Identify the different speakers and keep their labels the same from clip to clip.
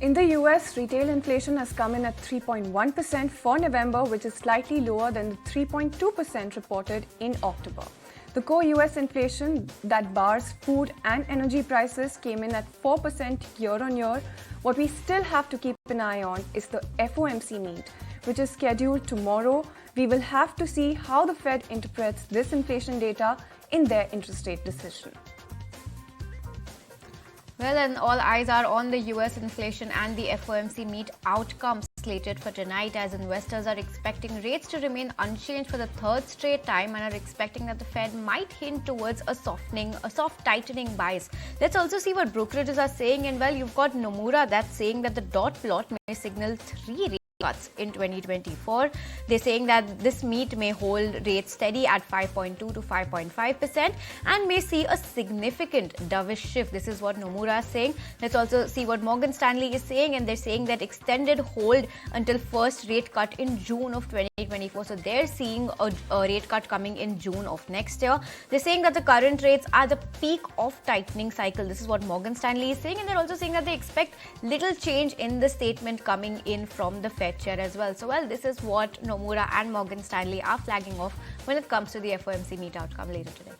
Speaker 1: In the US, retail inflation has come in at 3.1% for November, which is slightly lower than the 3.2% reported in October. The core US inflation that bars food and energy prices came in at 4% year on year. What we still have to keep an eye on is the FOMC meet, which is scheduled tomorrow. We will have to see how the Fed interprets this inflation data in their interest rate decision.
Speaker 2: Well, and all eyes are on the US inflation and the FOMC meet outcomes slated for tonight, as investors are expecting rates to remain unchanged for the third straight time and are expecting that the Fed might hint towards a soft tightening bias. Let's also see what brokerages are saying. And well, you've got Nomura that's saying that the dot plot may signal 3 rate cuts in 2024. They're saying that this meet may hold rates steady at 5.2 to 5.5% and may see a significant dovish shift. This is what Nomura is saying. Let's also see what Morgan Stanley is saying, and they're saying that extended hold until first rate cut in June of 2024. So they're seeing a rate cut coming in June of next year. They're saying that the current rates are the peak of tightening cycle. This is what Morgan Stanley is saying, and they're also saying that they expect little change in the statement coming in from the Fed chair as well. So, well, this is what Nomura and Morgan Stanley are flagging off when it comes to the FOMC meet outcome later today.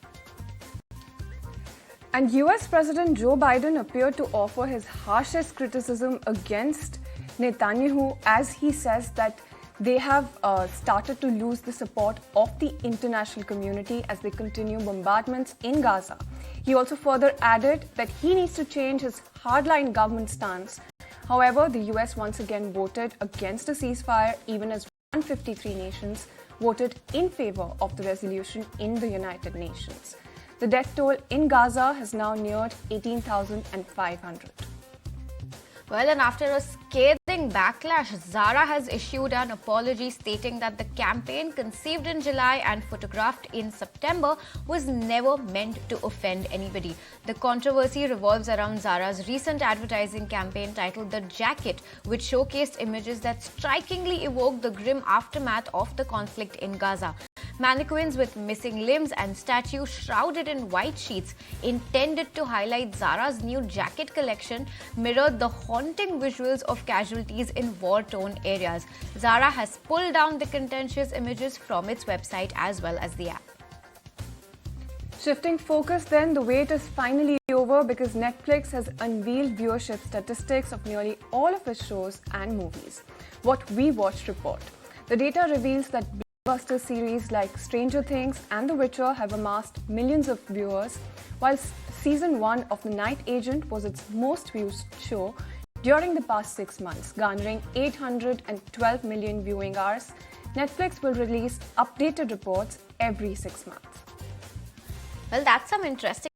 Speaker 1: And US President Joe Biden appeared to offer his harshest criticism against Netanyahu, as he says that they have started to lose the support of the international community as they continue bombardments in Gaza. He also further added that he needs to change his hardline government stance. However, the US once again voted against a ceasefire, even as 153 nations voted in favor of the resolution in the United Nations. The death toll in Gaza has now neared 18,500.
Speaker 2: Well, and after a scathing backlash, Zara has issued an apology stating that the campaign, conceived in July and photographed in September, was never meant to offend anybody. The controversy revolves around Zara's recent advertising campaign titled The Jacket, which showcased images that strikingly evoked the grim aftermath of the conflict in Gaza. Mannequins with missing limbs and statues shrouded in white sheets, intended to highlight Zara's new jacket collection, mirrored the haunting visuals of casualties in war-torn areas. Zara has pulled down the contentious images from its website as well as the app.
Speaker 1: Shifting focus then, the wait is finally over because Netflix has unveiled viewership statistics of nearly all of its shows and movies. What We Watched report. The data reveals that blockbuster series like Stranger Things and The Witcher have amassed millions of viewers, while season 1 of The Night Agent was its most viewed show during the past 6 months, garnering 812 million viewing hours. Netflix will release updated reports every 6 months.
Speaker 2: Well, that's some interesting